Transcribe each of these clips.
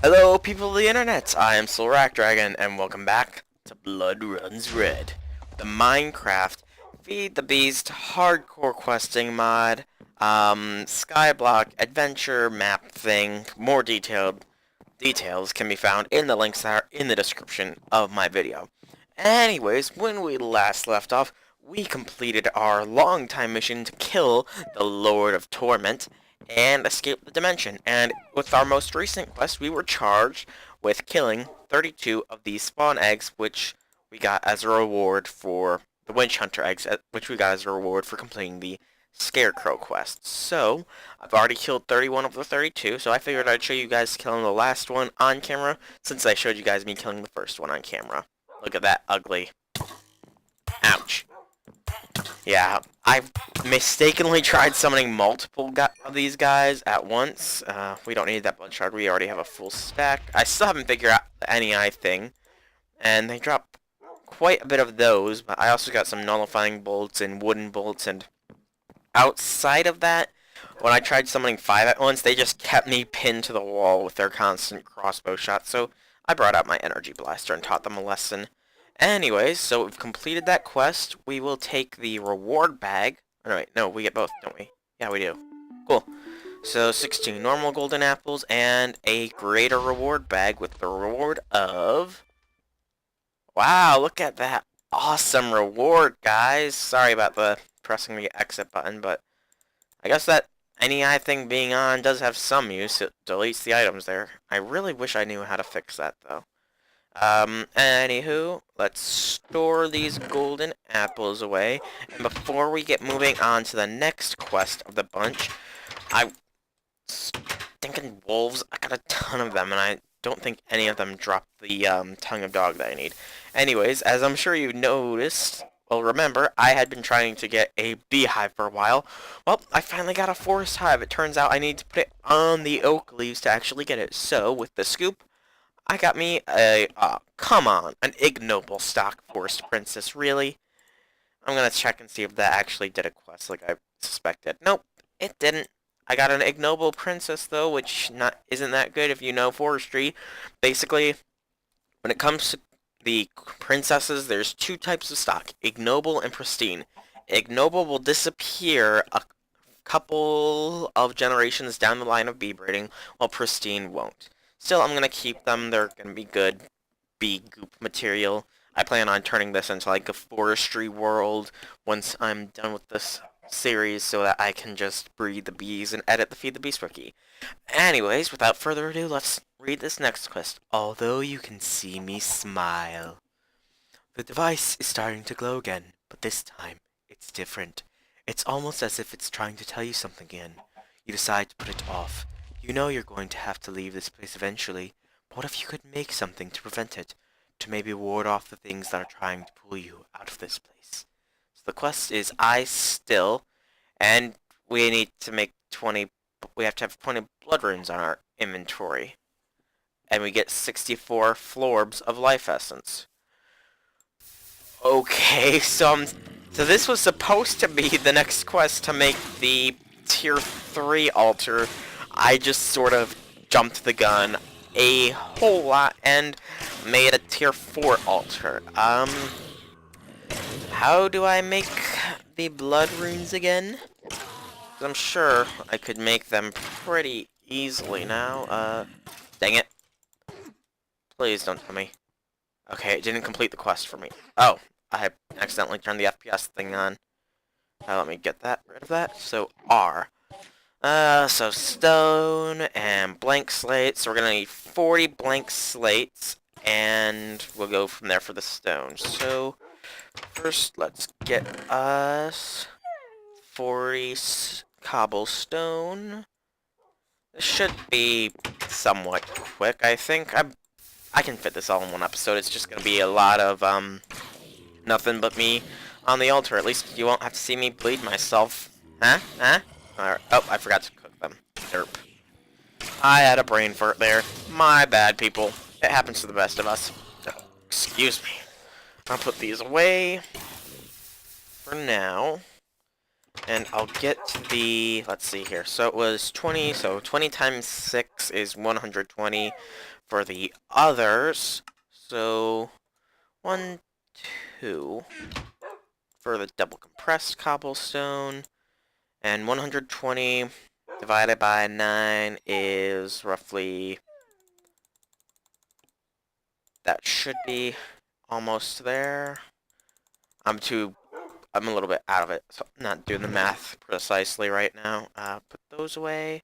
Hello, people of the internet. I am Soulrack Dragon, and welcome back to Blood Runs Red, the Minecraft Feed the Beast hardcore questing mod, skyblock adventure map thing. More details can be found in the links that are in the description of my video. Anyways, when we last left off, we completed our long time mission to kill the Lord of Torment and escape the dimension. And with our most recent quest, we were charged with killing 32 of these spawn eggs, which we got as a reward for the Witch Hunter eggs, which we got as a reward for completing the Scarecrow quest. So, I've already killed 31 of the 32, so I figured I'd show you guys killing the last one on camera, since I showed you guys me killing the first one on camera. Look at that ugly. Ouch. Yeah, I've mistakenly tried summoning multiple of these guys at once. We don't need that blood shard. We already have a full stack. I still haven't figured out the NEI thing. And they drop quite a bit of those, but I also got some nullifying bolts and wooden bolts. And outside of that, when I tried summoning 5 at once, they just kept me pinned to the wall with their constant crossbow shots. So I brought out my energy blaster and taught them a lesson. Anyways, so we've completed that quest. We will take the reward bag. Oh, wait, no, we get both, don't we? Yeah, we do. Cool. So 16 normal golden apples and a greater reward bag with the reward of... Wow, look at that awesome reward, guys. Sorry about the pressing the exit button, but I guess that NEI thing being on does have some use. It deletes the items there. I really wish I knew how to fix that, though. Anywho, let's store these golden apples away. And before we get moving on to the next quest of the bunch, I thinking wolves, I got a ton of them, and I don't think any of them dropped the, tongue of dog that I need. Anyways, as I'm sure you noticed, well, remember, I had been trying to get a beehive for a while. Well, I finally got a forest hive. It turns out I need to put it on the oak leaves to actually get it. So, with the scoop, I got me a, come on, an ignoble stock forest princess, really? I'm gonna check and see if that actually did a quest like I suspected. Nope, it didn't. I got an ignoble princess, though, which isn't that good if you know forestry. Basically, when it comes to the princesses, there's 2 types of stock, ignoble and pristine. Ignoble will disappear a couple of generations down the line of bee breeding, while pristine won't. Still, I'm going to keep them. They're going to be good bee goop material. I plan on turning this into like a forestry world once I'm done with this series so that I can just breed the bees and edit the Feed the Beast wiki. Anyways, without further ado, let's read this next quest. Although you can see me smile. The device is starting to glow again, but this time, it's different. It's almost as if it's trying to tell you something again. You decide to put it off. You know you're going to have to leave this place eventually, but what if you could make something to prevent it? To maybe ward off the things that are trying to pull you out of this place. So the quest is I Still, and we need to make 20, we have to have 20 blood runes on our inventory. And we get 64 florbs of life essence. Okay, so this was supposed to be the next quest to make the tier 3 altar. I just sort of jumped the gun a whole lot and made a tier 4 altar. How do I make the blood runes again? 'Cause I'm sure I could make them pretty easily now. Dang it. Please don't tell me. Okay, it didn't complete the quest for me. Oh, I accidentally turned the FPS thing on. Let me get rid of that. So, R. So stone and blank slates. So we're gonna need 40 blank slates, and we'll go from there for the stone. So first, let's get us 40 cobblestone. This should be somewhat quick, I think. I can fit this all in one episode. It's just gonna be a lot of nothing but me on the altar. At least you won't have to see me bleed myself. Huh? Oh, I forgot to cook them. Derp. I had a brain fart there. My bad, people. It happens to the best of us. Oh, excuse me. I'll put these away for now. And I'll get to the, let's see here, so it was 20, so 20 times 6 is 120 for the others. So, 1, 2 for the double compressed cobblestone, and 120 divided by 9 is roughly, that should be almost there. I'm a little bit out of it, so I'm not doing the math precisely right now. Put those away.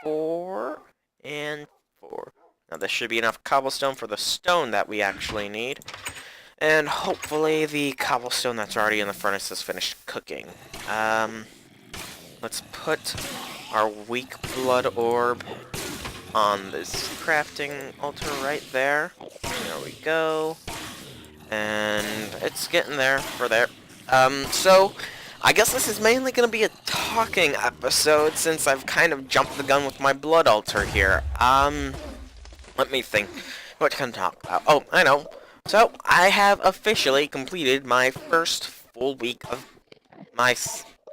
4 and 4. Now this should be enough cobblestone for the stone that we actually need. And hopefully the cobblestone that's already in the furnace is finished cooking. Let's put our weak blood orb on this crafting altar right there. There we go. And it's getting there. We're there. So I guess this is mainly going to be a talking episode since I've kind of jumped the gun with my blood altar here. Let me think. What can I talk about? Oh, I know. So, I have officially completed my first full week of my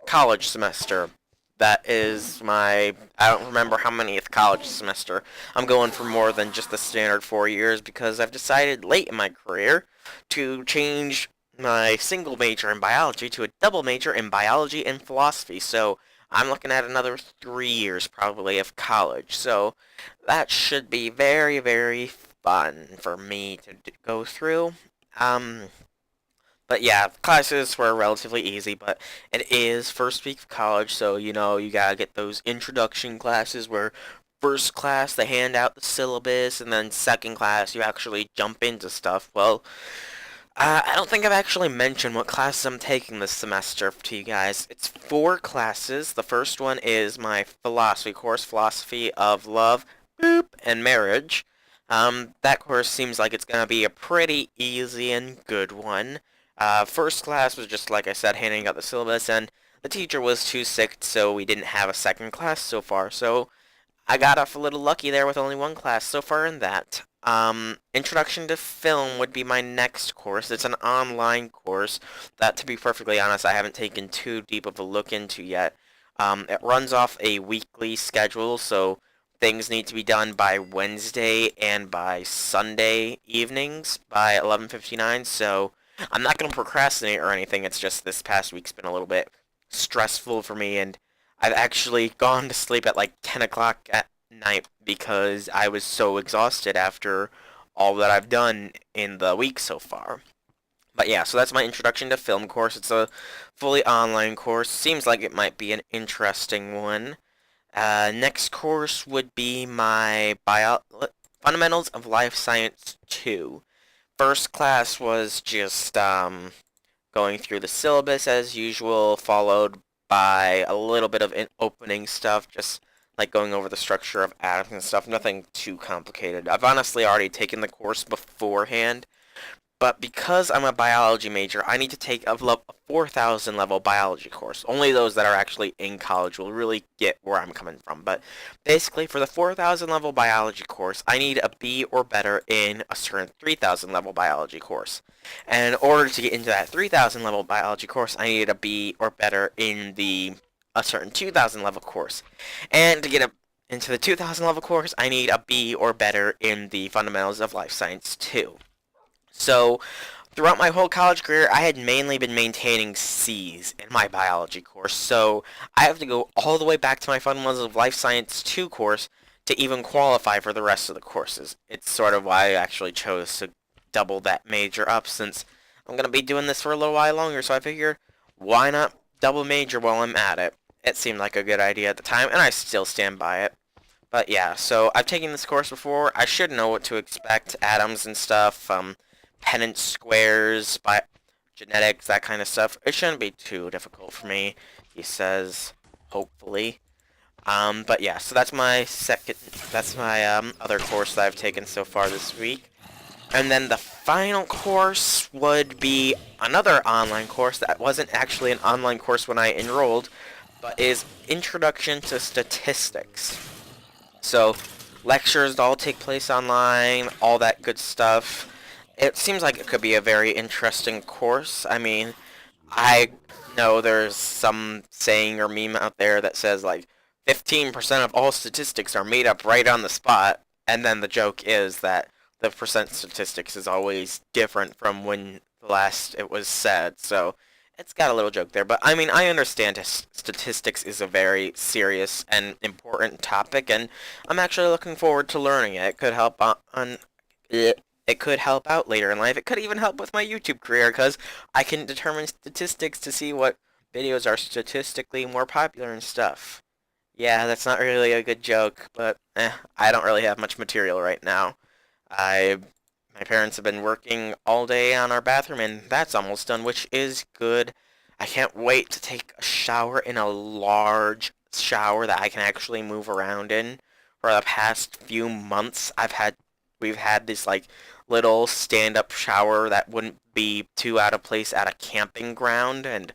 college semester. That is my, I don't remember how manyth college semester. I'm going for more than just the standard 4 years because I've decided late in my career to change my single major in biology to a double major in biology and philosophy. So I'm looking at another 3 years probably of college. So that should be very, very fun for me to go through. But yeah, classes were relatively easy, but it is first week of college, so you know, you gotta get those introduction classes where first class they hand out the syllabus, and then second class you actually jump into stuff. Well, I don't think I've actually mentioned what classes I'm taking this semester to you guys. It's 4 classes. The first one is my philosophy course, Philosophy of Love, Boop, and Marriage. That course seems like it's gonna be a pretty easy and good one. First class was just, like I said, handing out the syllabus, and the teacher was too sick, so we didn't have a second class so far, so I got off a little lucky there with only one class so far in that. Introduction to Film would be my next course. It's an online course that, to be perfectly honest, I haven't taken too deep of a look into yet. It runs off a weekly schedule, so things need to be done by Wednesday and by Sunday evenings by 11:59, so I'm not going to procrastinate or anything. It's just this past week's been a little bit stressful for me, and I've actually gone to sleep at like 10 o'clock at night because I was so exhausted after all that I've done in the week so far. But yeah, so that's my introduction to film course. It's a fully online course. Seems like it might be an interesting one. Next course would be my Fundamentals of Life Science 2. First class was just going through the syllabus as usual, followed by a little bit of opening stuff, just like going over the structure of atoms and stuff. Nothing too complicated. I've honestly already taken the course beforehand, but because I'm a biology major, I need to take a 4,000 level biology course. Only those that are actually in college will really get where I'm coming from. But basically, for the 4,000 level biology course, I need a B or better in a certain 3,000 level biology course. And in order to get into that 3,000 level biology course, I needed a B or better in a certain 2,000 level course. And to get into the 2,000 level course, I need a B or better in the Fundamentals of Life Science 2. So, throughout my whole college career, I had mainly been maintaining C's in my biology course, so I have to go all the way back to my Fundamentals of Life Science 2 course to even qualify for the rest of the courses. It's sort of why I actually chose to double that major up, since I'm going to be doing this for a little while longer, so I figure, why not double major while I'm at it? It seemed like a good idea at the time, and I still stand by it. But yeah, so I've taken this course before. I should know what to expect, atoms and stuff, pennant squares, genetics, that kind of stuff. It shouldn't be too difficult for me, he says, hopefully. But yeah, so that's my other course that I've taken so far this week. And then the final course would be another online course that wasn't actually an online course when I enrolled, but is Introduction to Statistics. So, lectures all take place online, all that good stuff. It seems like it could be a very interesting course. I mean, I know there's some saying or meme out there that says like 15% of all statistics are made up right on the spot, and then the joke is that the percent statistics is always different from when last it was said. So it's got a little joke there, but I mean I understand statistics is a very serious and important topic, and I'm actually looking forward to learning it. It could help on it could help out later in life. It could even help with my YouTube career because I can determine statistics to see what videos are statistically more popular and stuff. Yeah, that's not really a good joke, but I don't really have much material right now. I My parents have been working all day on our bathroom and that's almost done, which is good. I can't wait to take a shower in a large shower that I can actually move around in. For the past few months, we've had this like little stand-up shower that wouldn't be too out of place at a camping ground, and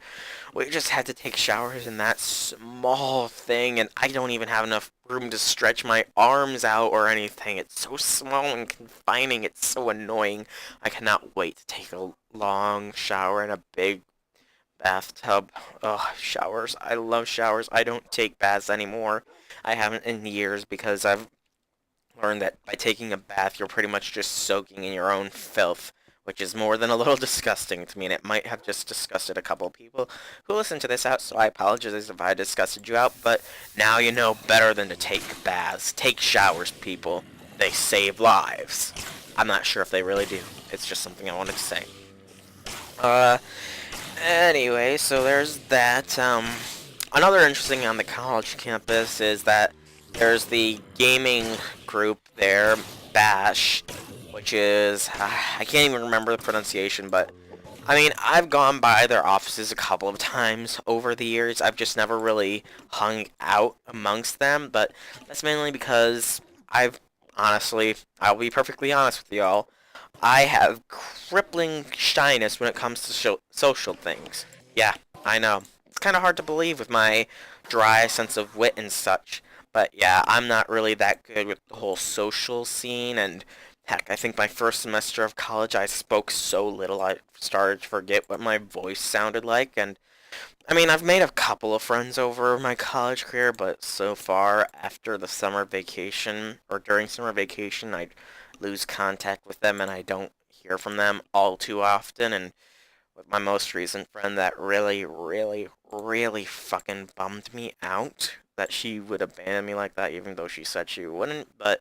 we just had to take showers in that small thing, and I don't even have enough room to stretch my arms out or anything. It's so small and confining. It's so annoying. I cannot wait to take a long shower in a big bathtub. Ugh, showers. I love showers. I don't take baths anymore. I haven't in years because I've learned that by taking a bath, you're pretty much just soaking in your own filth, which is more than a little disgusting to me, and it might have just disgusted a couple of people who listen to this out, so I apologize if I disgusted you out, but now you know better than to take baths. Take showers, people. They save lives. I'm not sure if they really do. It's just something I wanted to say. Uh, anyway, so there's that. Another interesting on the college campus is that there's the gaming group there, Bash, which is, I can't even remember the pronunciation, but I mean, I've gone by their offices a couple of times over the years. I've just never really hung out amongst them, but that's mainly because I'll be perfectly honest with y'all, I have crippling shyness when it comes to social things. Yeah, I know. It's kind of hard to believe with my dry sense of wit and such. But yeah, I'm not really that good with the whole social scene, and heck, I think my first semester of college I spoke so little I started to forget what my voice sounded like, and I mean, I've made a couple of friends over my college career, but so far, after the summer vacation, or during summer vacation, I lose contact with them and I don't hear from them all too often. And with my most recent friend, that really, really, really fucking bummed me out that she would abandon me like that, even though she said she wouldn't. But,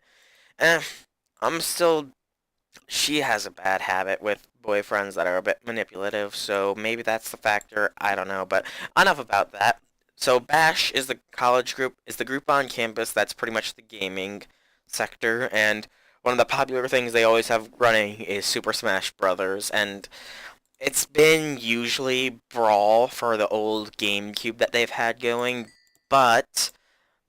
eh, I'm still she has a bad habit with boyfriends that are a bit manipulative, so maybe that's the factor. I don't know, but enough about that. So Bash is the college group, is the group on campus that's pretty much the gaming sector, and one of the popular things they always have running is Super Smash Brothers, and it's been usually Brawl for the old GameCube that they've had going, but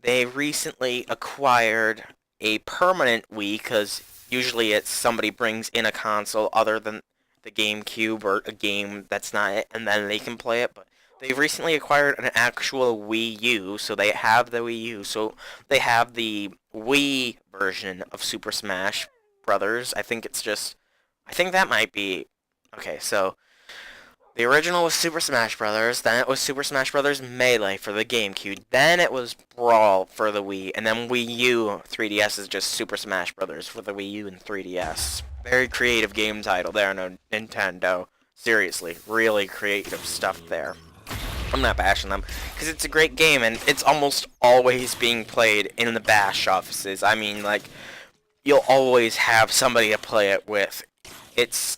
they recently acquired a permanent Wii because usually it's somebody brings in a console other than the GameCube or a game that's not it, and then they can play it. But they've recently acquired an actual Wii U, so they have the Wii U. So they have the Wii version of Super Smash Brothers. I think that might be okay. So the original was Super Smash Bros. Then it was Super Smash Bros. Melee for the GameCube. Then it was Brawl for the Wii. And then Wii U 3DS is just Super Smash Bros. For the Wii U and 3DS. Very creative game title there, no Nintendo. Seriously, really creative stuff there. I'm not bashing them, because it's a great game, and it's almost always being played in the Bash offices. I mean, like, you'll always have somebody to play it with. It's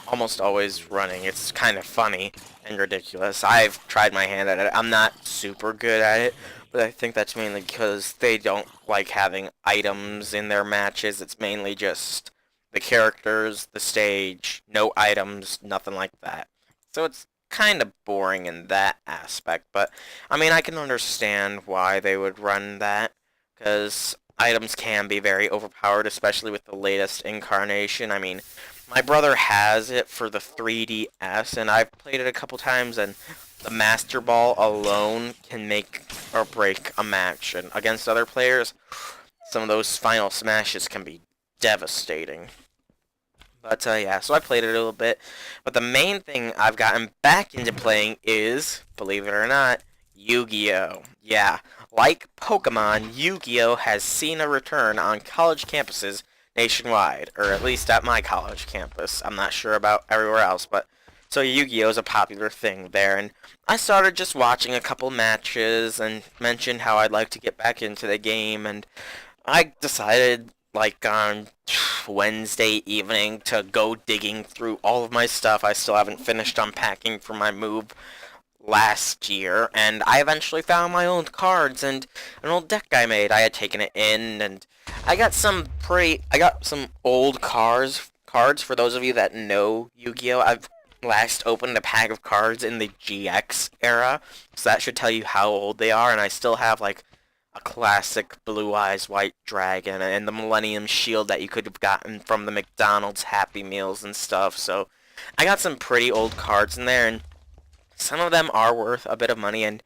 almost always running. It's kind of funny and ridiculous. I've tried my hand at it. I'm not super good at it, but I think that's mainly because they don't like having items in their matches. It's mainly just the characters, the stage, no items, nothing like that. So it's kind of boring in that aspect, but I mean, I can understand why they would run that, because items can be very overpowered, especially with the latest incarnation. I mean, my brother has it for the 3DS, and I've played it a couple times, and the Master Ball alone can make or break a match. And against other players, some of those final smashes can be devastating. But yeah, so I played it a little bit. But the main thing I've gotten back into playing is, believe it or not, Yu-Gi-Oh! Yeah, like Pokemon, Yu-Gi-Oh! Has seen a return on college campuses nationwide, or at least at my college campus. I'm not sure about everywhere else, but so Yu-Gi-Oh! Is a popular thing there, and I started just watching a couple matches and mentioned how I'd like to get back into the game, and I decided, like, on Wednesday evening to go digging through all of my stuff I still haven't finished unpacking for my move last year, and I eventually found my old cards and an old deck I made. I had taken it in, and I got some old cards for those of you that know Yu-Gi-Oh! I've last opened a pack of cards in the GX era, so that should tell you how old they are, and I still have, like, a classic Blue Eyes White Dragon and the Millennium Shield that you could have gotten from the McDonald's Happy Meals and stuff. So I got some pretty old cards in there, and some of them are worth a bit of money. And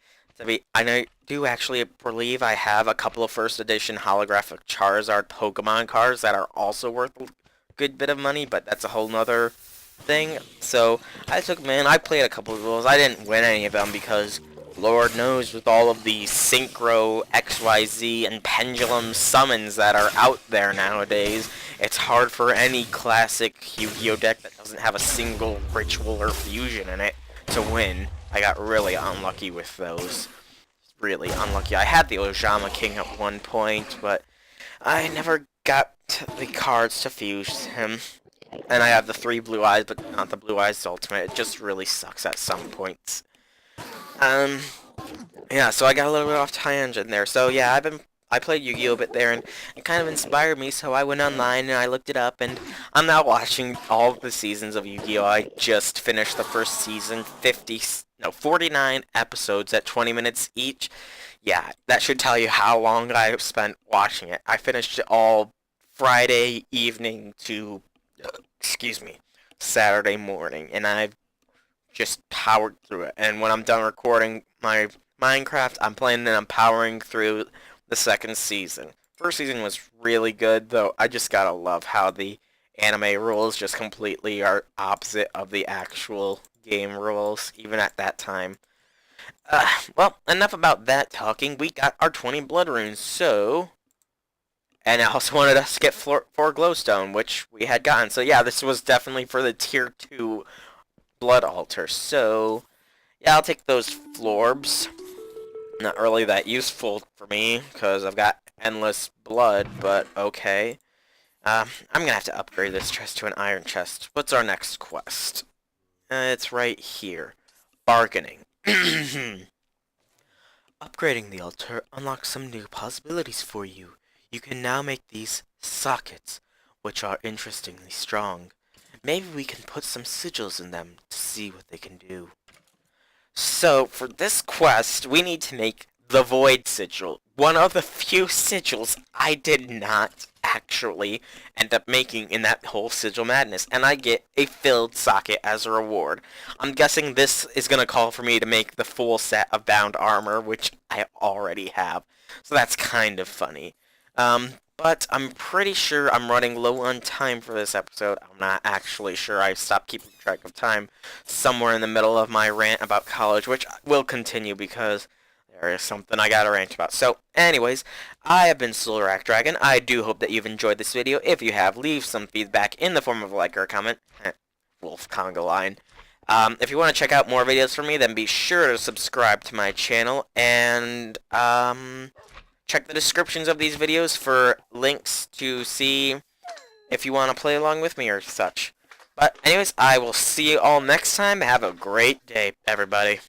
I do actually believe I have a couple of first edition holographic Charizard Pokemon cards that are also worth a good bit of money, but that's a whole nother thing. So I played a couple of those. I didn't win any of them because Lord knows, with all of the Synchro, XYZ, and Pendulum summons that are out there nowadays, it's hard for any classic Yu-Gi-Oh! Deck that doesn't have a single ritual or fusion in it to win. I got really unlucky with those. Really unlucky. I had the Ojama King at one point, but I never got the cards to fuse him. And I have the 3 Blue Eyes, but not the Blue Eyes Ultimate. It just really sucks at some points. Yeah, so I got a little bit off tangent there. So yeah, I played Yu-Gi-Oh! A bit there, and it kind of inspired me, so I went online and I looked it up, and I'm now watching all of the seasons of Yu-Gi-Oh! I just finished the first season, 49 episodes at 20 minutes each. Yeah, that should tell you how long I spent watching it. I finished it all Friday evening to, excuse me, Saturday morning, and I've just powered through it. And when I'm done recording my Minecraft, I'm playing and I'm powering through the second season. First season was really good, though I just gotta love how the anime rules just completely are opposite of the actual game rules, even at that time. Well, enough about that talking. We got our 20 blood runes, so... And I also wanted us to get 4 glowstone, which we had gotten. So yeah, this was definitely for the tier 2 blood altar. So, yeah, I'll take those florbs. Not really that useful for me, because I've got endless blood, but okay. I'm gonna have to upgrade this chest to an iron chest. What's our next quest? It's right here. Bargaining. Upgrading the altar unlocks some new possibilities for you. You can now make these sockets, which are interestingly strong. Maybe we can put some sigils in them to see what they can do. So, for this quest, we need to make the Void Sigil. One of the few sigils I did not actually end up making in that whole sigil madness, and I get a filled socket as a reward. I'm guessing this is going to call for me to make the full set of bound armor, which I already have. So that's kind of funny. But I'm pretty sure I'm running low on time for this episode. I'm not actually sure. I stopped keeping track of time somewhere in the middle of my rant about college, which will continue because there is something I gotta rant about. So, anyways, I have been Silveract Dragon. I do hope that you've enjoyed this video. If you have, leave some feedback in the form of a like or a comment. Wolf conga line. If you want to check out more videos from me, then be sure to subscribe to my channel, and, check the descriptions of these videos for links to see if you want to play along with me or such. But anyways, I will see you all next time. Have a great day, everybody.